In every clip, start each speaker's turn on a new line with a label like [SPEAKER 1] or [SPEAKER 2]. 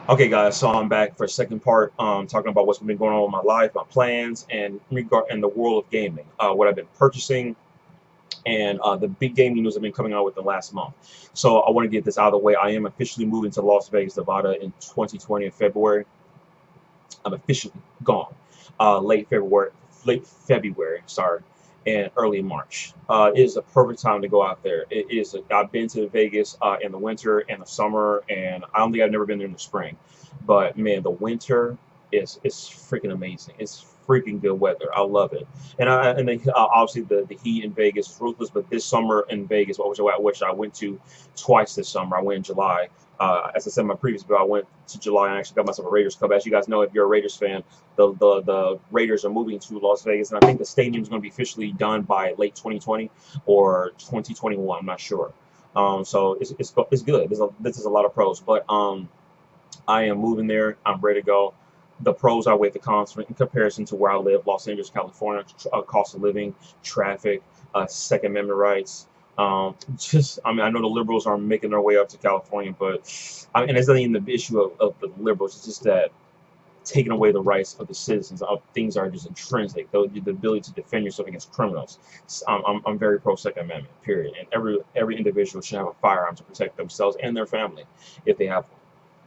[SPEAKER 1] Okay, guys, so I'm back for a second part, talking about what's been going on with my life, my plans, and regard in the world of gaming, what I've been purchasing, and the big gaming news I've been coming out with the last month. So I want to get this out of the way. I am officially moving to Las Vegas, Nevada in 2020 in February. I'm officially gone. Late February, sorry, and early March. It is a perfect time to go out there. It is. I've been to Vegas in the winter and the summer, and I don't think I've never been there in the spring. But man, the winter is freaking amazing. It's freaking good weather. I love it. And then, obviously the heat in Vegas is ruthless. But this summer in Vegas, which I went to twice this summer. I went in July. As I said in my previous video, I went to July and actually got myself a Raiders Cup. As you guys know, if you're a Raiders fan, the Raiders are moving to Las Vegas, and I think the stadium is going to be officially done by late 2020 or 2021. I'm not sure. So it's good. This is a lot of pros, but I am moving there. I'm ready to go. The pros outweigh the cons in comparison to where I live, Los Angeles, California. Cost of living, traffic, Second Amendment rights. I mean, I know the liberals are making their way up to California, but and it's not even the issue of the liberals. It's just that taking away the rights of the citizens of things are just intrinsic. The ability to defend yourself against criminals. I'm very pro Second Amendment. Period. And every individual should have a firearm to protect themselves and their family if they have one.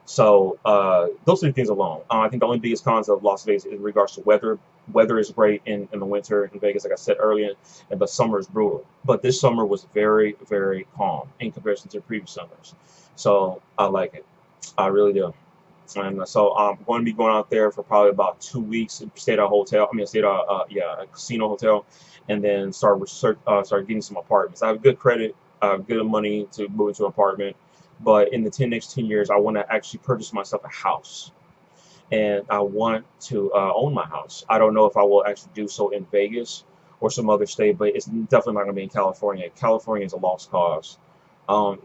[SPEAKER 1] So those three things alone. I think the only biggest cons of Las Vegas in regards to weather. Weather is great in the winter in Vegas, like I said earlier, and the summer is brutal. But this summer was very, very calm in comparison to previous summers. So I like it. I really do. And so I'm going to be going out there for probably about 2 weeks. Stay at a hotel. I mean, stay at a casino hotel, and then start getting some apartments. I have good credit, good money to move into an apartment. But in the next 10 years, I want to actually purchase myself a house, and I want to own my house. I don't know if I will actually do so in Vegas or some other state, but it's definitely not going to be in California. California is a lost cause.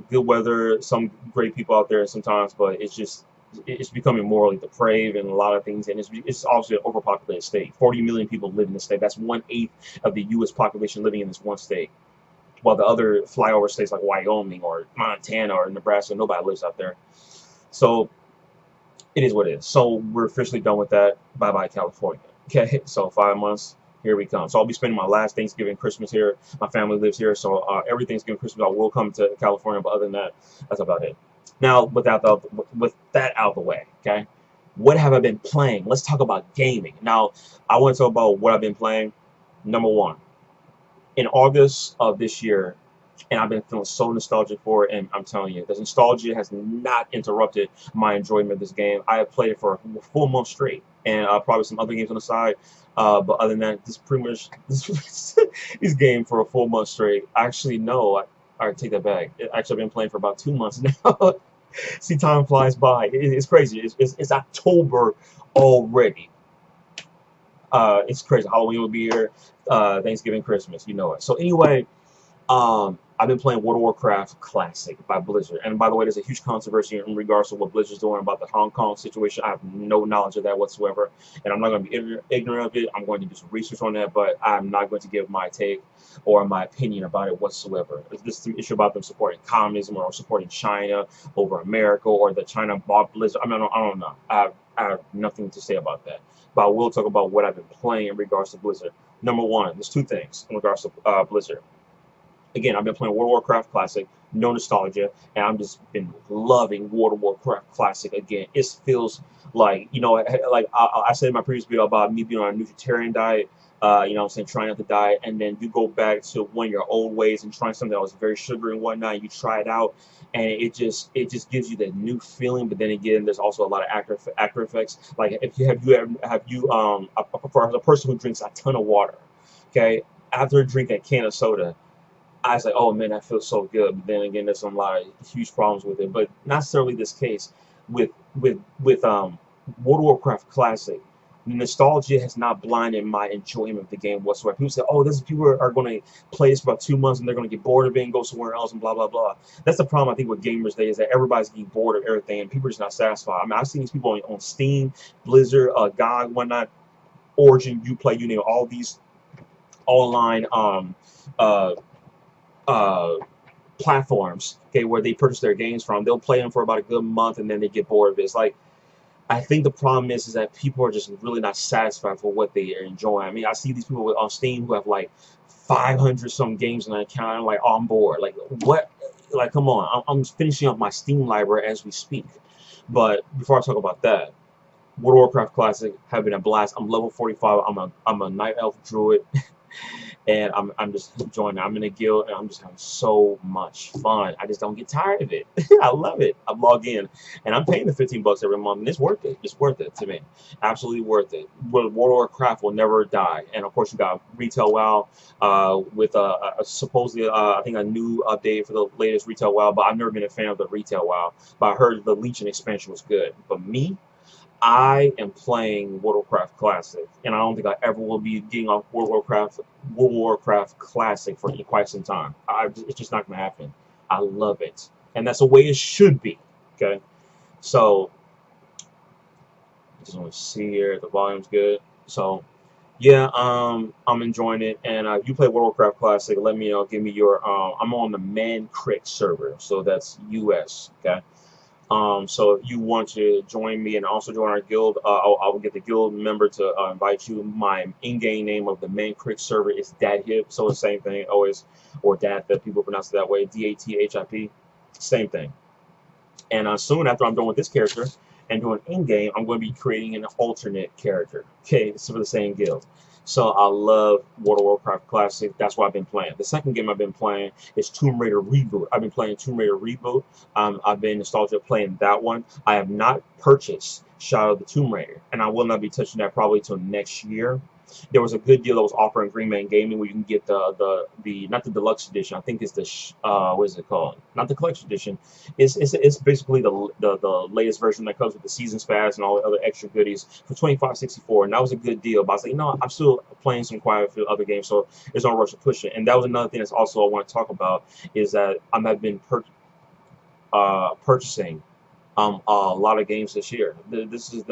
[SPEAKER 1] Good weather, some great people out there sometimes, but it's becoming morally depraved and a lot of things, and it's obviously an overpopulated state. 40 million people live in the state. That's 1/8 of the U.S. population living in this one state, while the other flyover states like Wyoming or Montana or Nebraska, nobody lives out there. So it is what it is. So we're officially done with that. Bye bye, California. Okay, so 5 months. Here we come. So I'll be spending my last Thanksgiving, Christmas here. My family lives here, so every Thanksgiving, Christmas, I will come to California. But other than that, that's about it. Now, with that out of the way, okay, what have I been playing? Let's talk about gaming. Now, I want to talk about what I've been playing. Number one, in August of this year, and I've been feeling so nostalgic for it. And I'm telling you, the nostalgia has not interrupted my enjoyment of this game. I have played it for a full month straight, and probably some other games on the side. But other than that, this pretty much this game for a full month straight. Actually, no, I take that back. Actually, I've been playing for about 2 months now. See, time flies by. It's crazy. It's October already. It's crazy. Halloween will be here. Thanksgiving, Christmas, you know it. So anyway, I've been playing World of Warcraft Classic by Blizzard. And by the way, there's a huge controversy in regards to what Blizzard's doing about the Hong Kong situation. I have no knowledge of that whatsoever. And I'm not going to be ignorant of it. I'm going to do some research on that, but I'm not going to give my take or my opinion about it whatsoever. This is an issue about them supporting communism or supporting China over America, or that China bought Blizzard. I mean, I don't know. I have nothing to say about that. But I will talk about what I've been playing in regards to Blizzard. Number one, there's two things in regards to Blizzard. Again, I've been playing World of Warcraft Classic, no nostalgia, and I've just been loving World of Warcraft Classic again. It feels like, like I said in my previous video about me being on a nutritarian diet, you know what I'm saying, trying not to diet, and then you go back to one of your old ways and trying something that was very sugary and whatnot, and you try it out, and it just gives you that new feeling. But then again, there's also a lot of after effects. Like, if you for a person who drinks a ton of water, okay, after drinking a can of soda, I was like, oh man, that feels so good. But then again, there's a lot of huge problems with it. But not necessarily this case with World of Warcraft Classic. The nostalgia has not blinded my enjoyment of the game whatsoever. People say, oh, people are going to play this for about 2 months and they're going to get bored of it and go somewhere else and blah blah blah. That's the problem I think with gamers today, is that everybody's getting bored of everything and people are just not satisfied. I mean, I've seen these people on Steam, Blizzard, GOG, whatnot, Origin, Uplay, you know, all these online uh uh, platforms, okay, where they purchase their games from. They'll play them for about a good month and then they get bored of it. It's like, I think the problem is that people are just really not satisfied for what they are enjoying. I mean, I see these people on Steam who have like 500 some games on their account. I'm like, oh, I'm bored. Like, what? Like, come on. I'm finishing up my Steam library as we speak. But before I talk about that, World of Warcraft Classic have been a blast. I'm level 45. I'm a Night Elf Druid. And I'm just enjoying it. I'm in a guild and I'm just having so much fun. I just don't get tired of it. I love it. I log in and I'm paying the 15 bucks every month, and it's worth it. It's worth it to me. Absolutely worth it. World of Warcraft will never die. And of course, you got Retail WoW with supposedly I think a new update for the latest Retail WoW. But I've never been a fan of the Retail WoW. But I heard the Legion expansion was good. But me, I am playing World of Warcraft Classic, and I don't think I ever will be getting off World of Warcraft Classic for quite some time. It's just not going to happen. I love it, and that's the way it should be. Okay, so I just want to see here the volume's good. So yeah, I'm enjoying it, and if you play World of Warcraft Classic, let me know. Give me your. I'm on the Man Crick server, so that's US. Okay. So if you want to join me and also join our guild, I will get the guild member to invite you. My in-game name of the main Crick server is Dadhip, so the same thing always, or Dad, that people pronounce it that way, DATHIP, same thing. And soon after I'm done with this character and doing in-game, I'm going to be creating an alternate character, okay, so for the same guild. So I love World of Warcraft Classic. That's what I've been playing. The second game I've been playing is Tomb Raider Reboot. I've been playing Tomb Raider Reboot. I've been nostalgic playing that one. I have not purchased Shadow of the Tomb Raider, and I will not be touching that probably till next year. There was a good deal that was offering Remake Gaming where you can get the not the deluxe edition. I think it's the what is it called? Not the collection edition. It's basically the latest version that comes with the seasons pass and all the other extra goodies for $25.64, and that was a good deal. But I was like, no, I'm still playing some quite a few other games, so there's no rush to push it. And that was another thing that's also I want to talk about is that I've been purchasing a lot of games this year. This is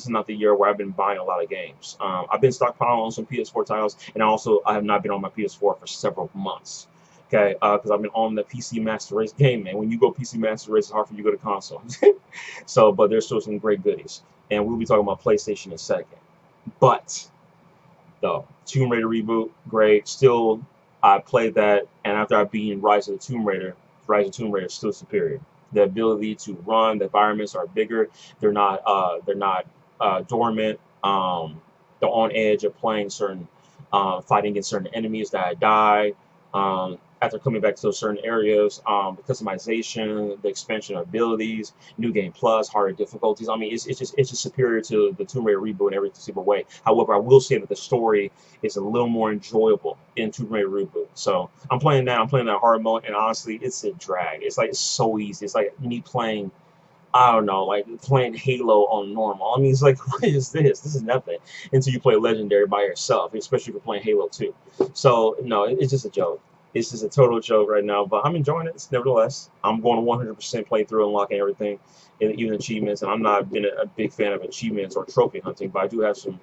[SPEAKER 1] not the year where I've been buying a lot of games. I've been stockpiling on some PS4 titles, and I have not been on my PS4 for several months. Okay, because I've been on the PC Master Race game, man. When you go PC Master Race, it's hard for you to go to console. So, but there's still some great goodies, and we'll be talking about PlayStation in a second. But the Tomb Raider reboot, great. Still, I played that, and after I beat Rise of the Tomb Raider, Rise of Tomb Raider is still superior. The ability to run, the environments are bigger. They're not dormant. They're on edge of playing certain, fighting against certain enemies that I die. After coming back to those certain areas, the customization, the expansion of abilities, new game plus, harder difficulties. I mean, it's just superior to the Tomb Raider reboot in every single way. However, I will say that the story is a little more enjoyable in Tomb Raider reboot. So I'm playing that. I'm playing that hard mode, and honestly, it's a drag. It's like so easy. It's like me playing. I don't know, like playing Halo on normal. I mean, it's like, what is this? This is nothing until you play Legendary by yourself, especially if you're playing Halo 2. So, no, it's just a joke. It's just a total joke right now, but I'm enjoying it nevertheless. I'm going to 100% playthrough, unlocking everything, and even achievements. And I'm not been a big fan of achievements or trophy hunting, but I do have some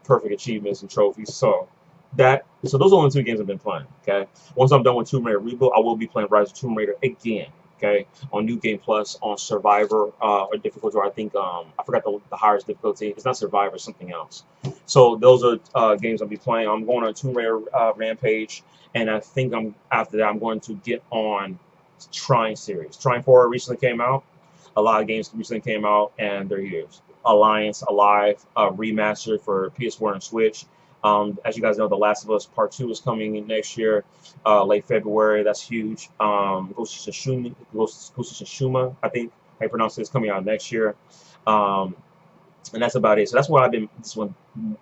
[SPEAKER 1] perfect achievements and trophies. So those are the only two games I've been playing. Okay, once I'm done with Tomb Raider Reboot, I will be playing Rise of Tomb Raider again. Okay, on New Game Plus, on Survivor, or difficulty, or I think I forgot the highest difficulty. It's not Survivor, it's something else. So those are games I'll be playing. I'm going on Tomb Raider Rampage, and I think after that I'm going to get on Trine series. Trine 4 recently came out. A lot of games recently came out, and they're here. Alliance, Alive, Remastered for PS4 and Switch. As you guys know, The Last of Us Part 2 is coming in next year, late February. That's huge. Ghost of Tsushima, I think how you pronounce it, is coming out next year. And that's about it. So that's what I've been. This one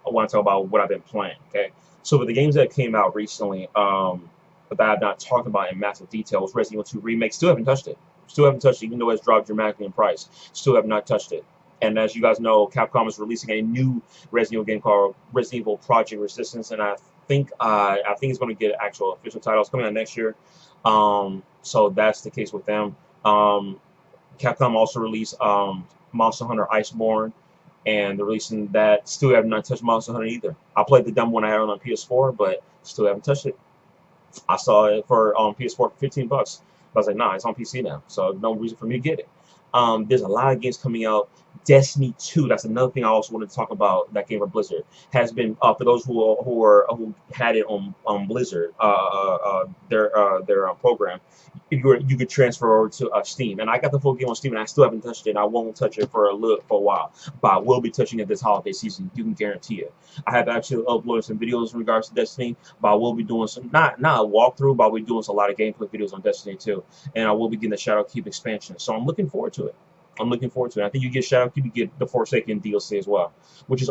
[SPEAKER 1] I want to talk about what I've been playing. Okay. So for the games that came out recently, that I've not talked about in massive detail, was Resident Evil 2 Remake. Still haven't touched it. Still haven't touched it, even though it's dropped dramatically in price. Still have not touched it. And as you guys know, Capcom is releasing a new Resident Evil game called Resident Evil Project Resistance, and I think it's going to get actual official titles coming out next year. So that's the case with them. Capcom also released Monster Hunter Iceborne, and they're releasing that. Still have not touched Monster Hunter either. I played the demo when I had it on PS4, but still haven't touched it. I saw it for PS4 for $15. I was like, nah, it's on PC now, so no reason for me to get it. There's a lot of games coming out. Destiny 2, that's another thing I also wanted to talk about. That game from Blizzard has been, for those who had it on Blizzard, their program. You could transfer over to Steam, and I got the full game on Steam, and I still haven't touched it. And I won't touch it for a while, but I will be touching it this holiday season. You can guarantee it. I have actually uploaded some videos in regards to Destiny, but I will be doing some, not a walkthrough, but I'll be doing a lot of gameplay videos on Destiny 2, and I will be getting the Shadow Keep expansion. So I'm looking forward to it. I'm looking forward to it. I think you get Shadow Keep, you get the Forsaken DLC as well, which is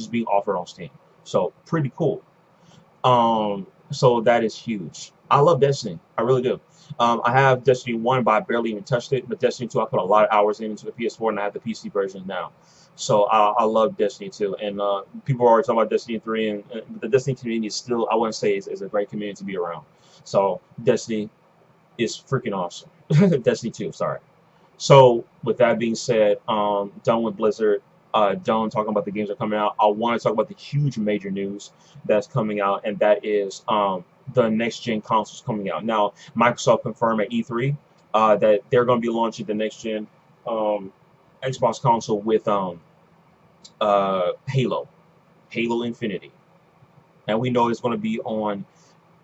[SPEAKER 1] being offered on Steam. So pretty cool. So that is huge. I love Destiny. I really do. I have Destiny 1, but I barely even touched it. But Destiny 2, I put a lot of hours into the PS4, and I have the PC version now. So I love Destiny 2. And people are already talking about Destiny 3, and the Destiny community is still, I want to say, is a great community to be around. So Destiny is freaking awesome. Destiny 2, sorry. So with that being said, done with Blizzard. Done talking about the games that are coming out. I want to talk about the huge major news that's coming out, and that is the next gen consoles coming out. Now, Microsoft confirmed at E3 that they're going to be launching the next gen Xbox console with Halo Infinity, and we know it's going to be on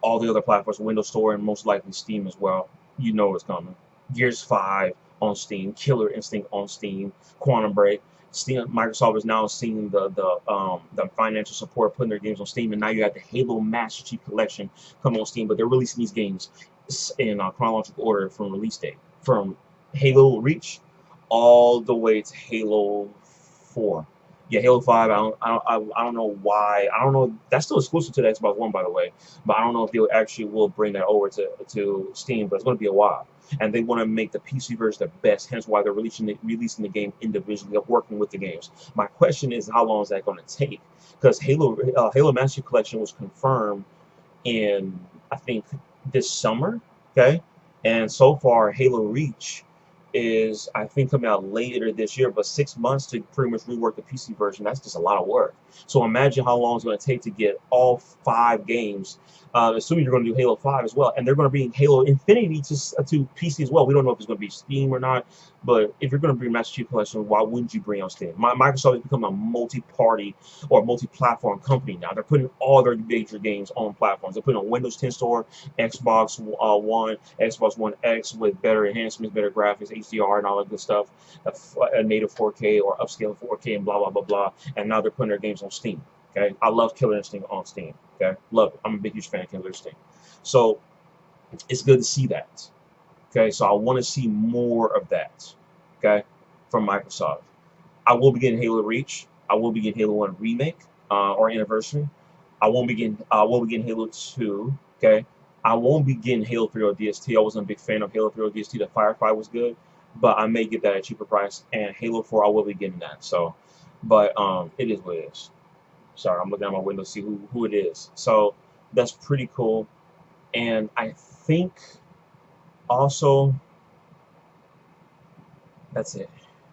[SPEAKER 1] all the other platforms, Windows Store, and most likely Steam as well. You know it's coming. Gears 5 on Steam, Killer Instinct on Steam, Quantum Break. Steam, Microsoft is now seeing the financial support putting their games on Steam, and now you have the Halo Master Chief Collection coming on Steam. But they're releasing these games in chronological order from release date, from Halo Reach all the way to Halo 4. Yeah, Halo 5. I don't know why. I don't know. That's still exclusive to the Xbox One, by the way. But I don't know if they actually will bring that over to Steam. But it's going to be a while, and they want to make the PC version the best. Hence why they're releasing the game individually, working with the games. My question is, how long is that going to take? Because Halo Master Chief Collection was confirmed in, I think, this summer. Okay, and so far Halo Reach is, I think, coming out later this year, but 6 months to pretty much rework the PC version, that's just a lot of work. So imagine how long it's going to take to get all 5 games, assuming you're going to do Halo 5 as well, and they're going to bring Halo Infinity to PC as well. We don't know if it's going to be Steam or not, but if you're going to bring Master Chief Collection, why wouldn't you bring on Steam? Microsoft has become a multi-party or multi-platform company now. They're putting all their major games on platforms. They're putting on Windows 10 Store, Xbox One, Xbox One X with better enhancements, better graphics, HDR, and all that good stuff, a native 4K or upscale 4K, and blah blah blah blah. And now they're putting their games on Steam. Okay, I love Killer Instinct on Steam. Okay, love it. I'm a big huge fan of Killer Instinct. So it's good to see that. Okay, so I want to see more of that. Okay, from Microsoft. I will be getting Halo Reach. I will be getting Halo 1 Remake or Anniversary. I will be getting Halo 2. Okay, I won't be getting Halo 3 or DST. I wasn't a big fan of Halo 3 or DST. The Firefly was good, but I may get that at a cheaper price. And Halo 4, I will be getting that. So, but it is what it is. Sorry, I'm looking at my window to see who it is. So that's pretty cool. And I think also that's it.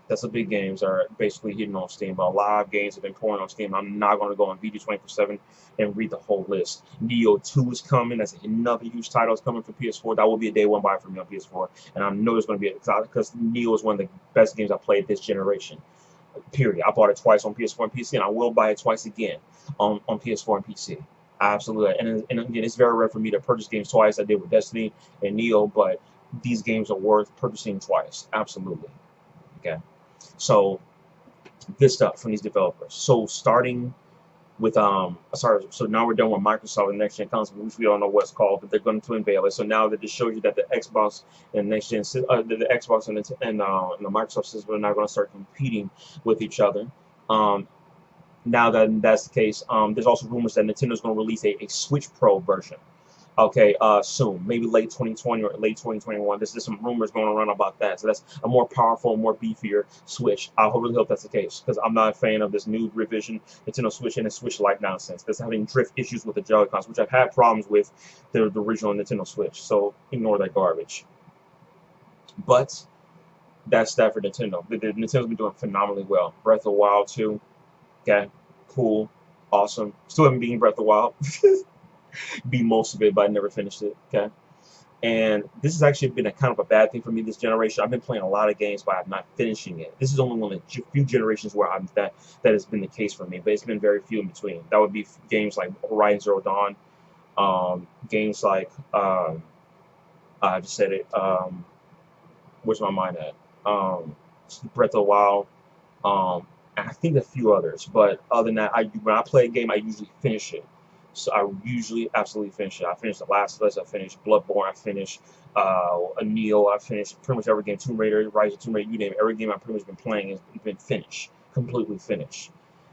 [SPEAKER 1] That's the big games are basically hitting on Steam. But a lot of games have been pouring on Steam. I'm not going to go on VG 24/7 and read the whole list. Neo 2 is coming. That's another huge title is coming for PS4. That will be a day one buy for me on PS4. And I know there's going to be because Neo is one of the best games I played this generation. Period. I bought it twice on PS4 and PC, and I will buy it twice again on PS4 and PC. Absolutely. And again, it's very rare for me to purchase games twice. I did with Destiny and Neo, but these games are worth purchasing twice. Absolutely. Okay. So good stuff from these developers. So starting with so now we're done with Microsoft and next gen console, which we don't know what's called, but they're going to unveil it. So now that this shows you that the Xbox and next gen, the Xbox and the Microsoft system are now going to start competing with each other. Now that that's the case, there's also rumors that Nintendo's going to release a Switch Pro version. Okay, soon, maybe late 2020 or late 2021. There's some rumors going around about that. So that's a more powerful, more beefier Switch. I really hope that's the case because I'm not a fan of this new revision Nintendo Switch and the Switch-like nonsense. That's having drift issues with the Joy-Cons, which I've had problems with the original Nintendo Switch. So ignore that garbage. But that's that for Nintendo. Nintendo's been doing phenomenally well. Breath of the Wild 2, okay, cool, awesome. Still haven't beaten Breath of the Wild. Beat most of it, but I never finished it. Okay, And this has actually been a kind of a bad thing for me this generation. I've been playing a lot of games, but I'm not finishing it. This is only one of the few generations where that has been the case for me, but it's been very few in between. That would be games like Horizon Zero Dawn, games like I just said it. Where's my mind at? Breath of the Wild, and I think a few others. But other than that, when I play a game, I usually finish it. So I usually absolutely finish it. I finished The Last of Us. I finished Bloodborne. I finished a Neo. I finished pretty much every game. Tomb Raider, Rise of Tomb Raider. You name it. Every game I've pretty much been playing has been finished, completely finished.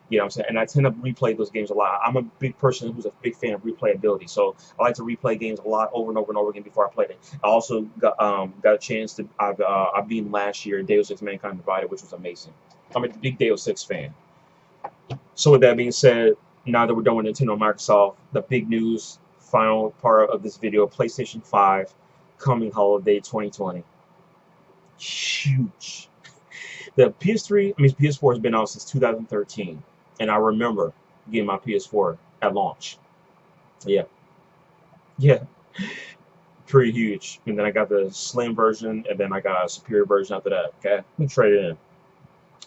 [SPEAKER 1] You know what I'm saying? And I tend to replay those games a lot. I'm a big person who's a big fan of replayability. So I like to replay games a lot over and over and over again before I played it. I also got a chance to I beat last year Deus Ex Mankind Divided, which was amazing. I'm a big Deus Ex fan. So with that being said, now that we're done with Nintendo and Microsoft, the big news, final part of this video, PlayStation 5 coming holiday 2020. Huge. The PS4 has been out since 2013. And I remember getting my PS4 at launch. Yeah. Yeah. Pretty huge. And then I got the slim version, and then I got a superior version after that. Okay. We traded in.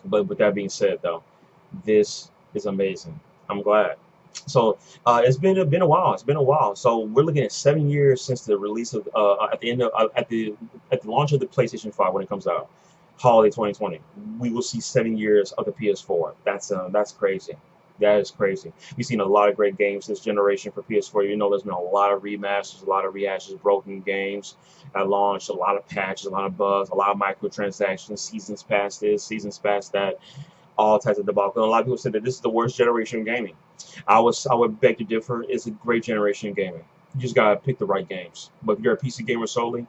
[SPEAKER 1] But with that being said, though, this is amazing. I'm glad. So it's been a while. It's been a while. So we're looking at 7 years since the release of at the end of at the launch of the PlayStation 5 when it comes out, holiday 2020. We will see 7 years of the PS4. That's crazy. That is crazy. We've seen a lot of great games this generation for PS4. You know, there's been a lot of remasters, a lot of rehashes, broken games at launch, a lot of patches, a lot of bugs, a lot of microtransactions, seasons past this, seasons past that, all types of debacle. And a lot of people said that this is the worst generation of gaming. I would beg to differ. It's a great generation of gaming. You just gotta pick the right games. But if you're a PC gamer solely,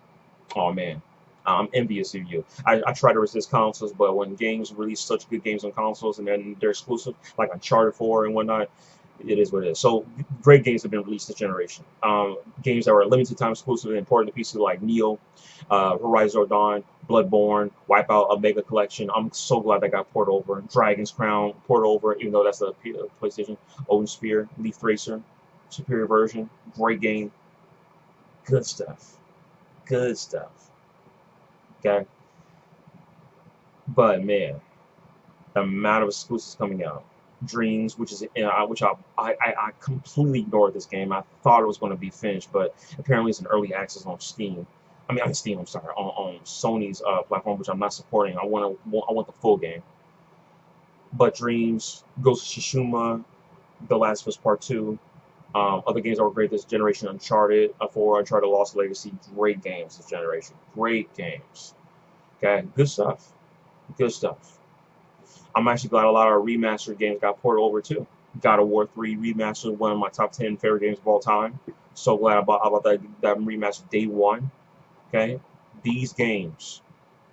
[SPEAKER 1] oh man, I'm envious of you. I try to resist consoles, but when games release such good games on consoles and then they're exclusive, like Uncharted 4 and whatnot, it is what it is. So great games have been released this generation. Games that were limited time exclusive and important to PC like Neo, Horizon Zero Dawn, Bloodborne, Wipeout, Omega Collection. I'm so glad that got ported over. Dragon's Crown ported over, even though that's a PlayStation. Odin Sphere, Leaf Racer, superior version, great game. Good stuff. Good stuff. Okay. But man, the amount of exclusives coming out. Dreams, which is which I completely ignored this game. I thought it was going to be finished, but apparently it's in early access on Steam. I mean, on Steam. I'm sorry, on Sony's platform, which I'm not supporting. I want the full game. But Dreams, Ghost of Tsushima, The Last of Us Part 2, other games that were great this generation, Uncharted 4, Uncharted Lost Legacy, great games this generation. Great games. Okay, good stuff. Good stuff. I'm actually glad a lot of remastered games got ported over too. God of War 3 Remastered, one of my top 10 favorite games of all time. So glad about that remastered day one. Okay, these games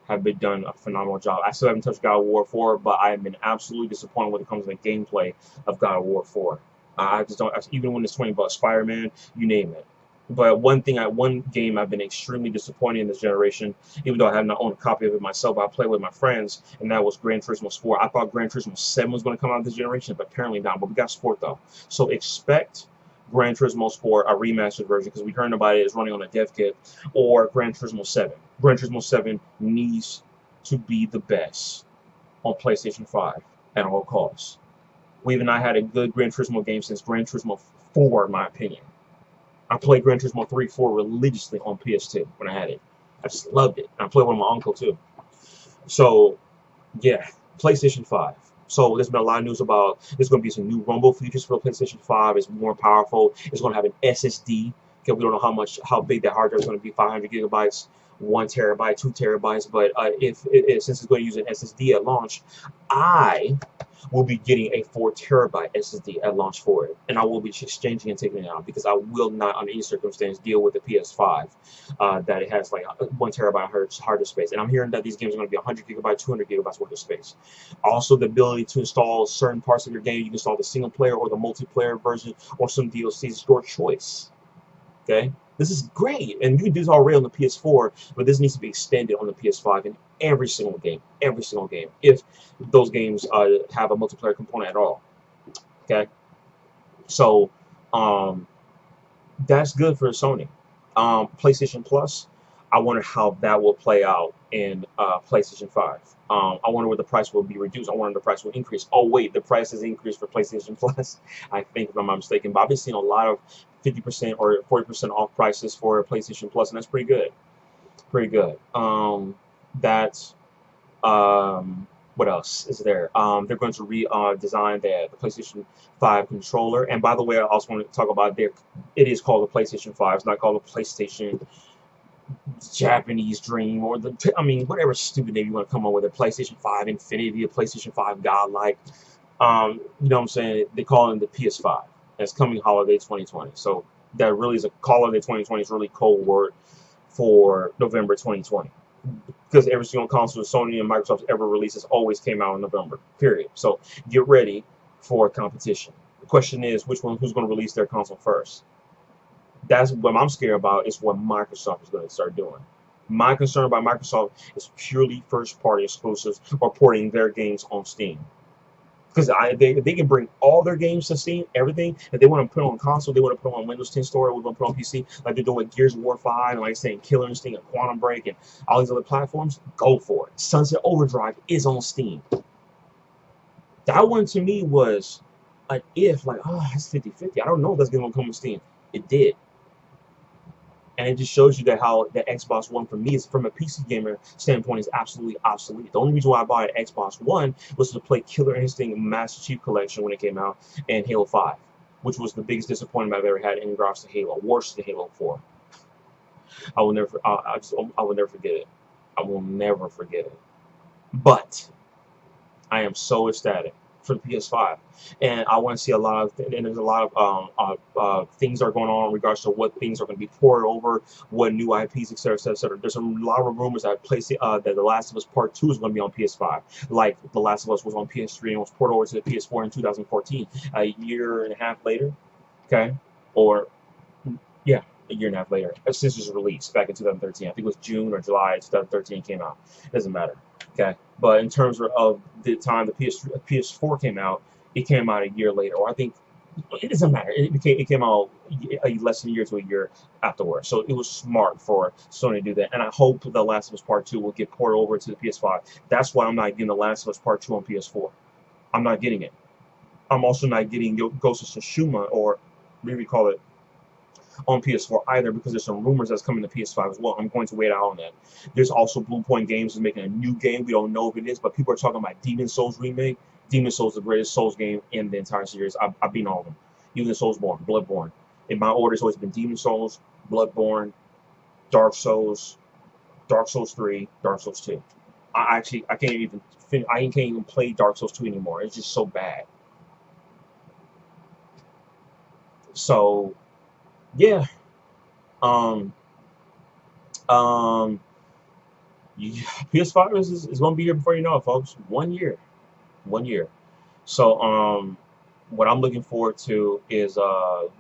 [SPEAKER 1] have been done a phenomenal job. I still haven't touched God of War 4, but I have been absolutely disappointed when it comes to the gameplay of God of War 4. I just don't, even when it's $20, Spider-Man, you name it. But one game I've been extremely disappointed in this generation, even though I have not owned a copy of it myself, I played with my friends, and that was Gran Turismo Sport. I thought Gran Turismo 7 was going to come out this generation, but apparently not. But we got Sport though, so expect Gran Turismo Sport, a remastered version, because we heard about it is running on a dev kit, or Gran Turismo 7. Gran Turismo 7 needs to be the best on PlayStation 5 at all costs. We have not had a good Gran Turismo game since Gran Turismo 4, in my opinion. I played Gran Turismo 3, 4 religiously on PS2 when I had it. I just loved it. I played with my uncle too. So, yeah, PlayStation 5. So there's been a lot of news about there's going to be some new Rumble features for the PlayStation 5. It's more powerful. It's going to have an SSD. Okay, we don't know how big that hard drive is going to be. 500 gigabytes, 1 terabyte, 2 terabytes. But since it's going to use an SSD at launch, I will be getting a 4 terabyte SSD at launch for it, and I will be exchanging and taking it out because I will not, under any circumstance, deal with the PS5 that it has like 1 terabyte hard disk space. And I'm hearing that these games are going to be 100 gigabytes, 200 gigabytes worth of space. Also, the ability to install certain parts of your game. You can install the single player or the multiplayer version or some DLCs. It's your choice. Okay, this is great, and you can do this already on the PS4, but this needs to be extended on the PS5 in every single game, if those games have a multiplayer component at all. Okay, so that's good for Sony. PlayStation Plus, I wonder how that will play out in PlayStation 5. I wonder what the price will be reduced. I wonder if the price will increase. Oh wait, the price has increased for PlayStation Plus. I think, if I'm not mistaken, but I've been seeing a lot of 50% or 40% off prices for PlayStation Plus, and that's pretty good. Pretty good. That's what else is there? They're going to redesign the PlayStation 5 controller. And by the way, I also want to talk about their. It is called the PlayStation 5. It's not called the PlayStation Japanese Dream or I mean, whatever stupid name you want to come up with. A PlayStation 5 Infinity, a PlayStation 5 Godlike. You know what I'm saying? They call it the PS5. It's coming holiday 2020. So that really is a holiday 2020 is really cold word for November 2020, because every single console that Sony and Microsoft ever releases always came out in November. Period. So get ready for competition. The question is, who's going to release their console first? That's what I'm scared about. Is what Microsoft is going to start doing. My concern about Microsoft is purely first-party exclusives or porting their games on Steam. Because they can bring all their games to Steam, everything that they want to put on console, they want to put on Windows 10 Store, we want to put on PC, like they're doing with Gears of War 5, and like I saying, Killer Instinct and Quantum Break and all these other platforms. Go for it. Sunset Overdrive is on Steam. That one to me was an if, like, oh, it's 50-50. I don't know if that's going to come on Steam. It did. And it just shows you that how the Xbox One, for me, is from a PC gamer standpoint, is absolutely obsolete. The only reason why I bought an Xbox One was to play Killer Instinct Master Chief Collection when it came out, and Halo 5, which was the biggest disappointment I've ever had in regards to Halo, worse than Halo 4. I will never forget it. I will never forget it. But I am so ecstatic for the PS5, and I want to see a lot of. And there's a lot of things are going on in regards to what things are going to be poured over, what new IPs, etc., etc., etc. There's a lot of rumors that that The Last of Us Part 2 is going to be on PS5, like The Last of Us was on PS3 and was ported over to the PS4 in 2014. A year and a half later, okay, or yeah, a year and a half later, since it was released back in 2013. I think it was June or July 2013 came out. Doesn't matter. Okay, but in terms of the time the PS4 came out, it came out a year later, or I think it doesn't matter. It came out less than a year to a year afterwards. So it was smart for Sony to do that, and I hope The Last of Us Part 2 will get ported over to the PS5. That's why I'm not getting The Last of Us Part 2 on PS4. I'm not getting it. I'm also not getting Ghost of Tsushima, or maybe we call it, on PS4 either, because there's some rumors that's coming to PS5 as well. I'm going to wait out on that. There's also BluePoint Games is making a new game. We don't know if it is, but people are talking about Demon Souls Remake. Demon Souls is the greatest Souls game in the entire series. I've beaten all of them. Even the Soulsborne, Bloodborne. In my order, it's always been Demon Souls, Bloodborne, Dark Souls 3, Dark Souls 2. I can't even play Dark Souls 2 anymore. It's just so bad. So yeah, um, um, PS5 is going to be here before you know it, folks. 1 year, 1 year. So what I'm looking forward to is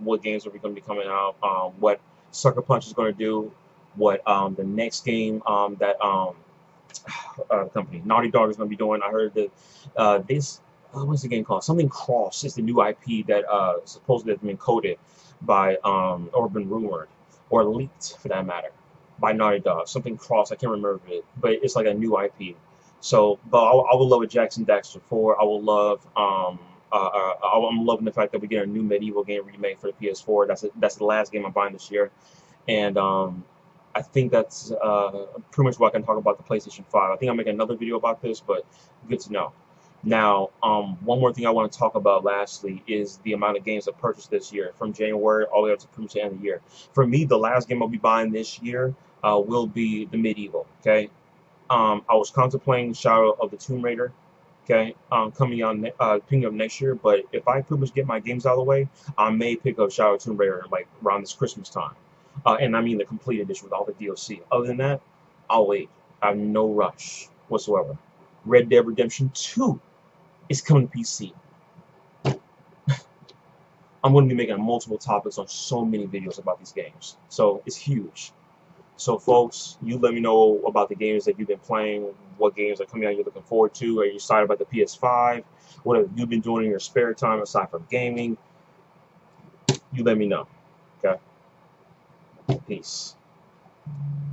[SPEAKER 1] what games are we going to be coming out, what Sucker Punch is going to do, what the next game that company Naughty Dog is going to be doing. I heard that this what's the game called? Something Cross is the new IP that supposedly has been coded by or been rumored or leaked for that matter by Naughty Dog. Something Cross, I can't remember it, but it's like a new IP. So, but I would love a Jackson Daxter 4. I would love I'm loving the fact that we get a new medieval game remake for the PS4. That's the last game I'm buying this year, and I think that's pretty much what I can talk about the PlayStation 5. I think I'll make another video about this, but good to know. Now, one more thing I want to talk about lastly is the amount of games I purchased this year, from January all the way up to pretty much the end of the year. For me, the last game I'll be buying this year will be the Medieval, okay? I was contemplating Shadow of the Tomb Raider, okay, picking up next year, but if I pretty much get my games out of the way, I may pick up Shadow of the Tomb Raider like around this Christmas time. And I mean the complete edition with all the DLC. Other than that, I'll wait. I have no rush whatsoever. Red Dead Redemption 2 is coming to PC. I'm going to be making multiple topics on so many videos about these games. So it's huge. So folks, you let me know about the games that you've been playing, what games are coming out you're looking forward to. Are you excited about the PS5? What have you been doing in your spare time aside from gaming? You let me know. Okay? Peace.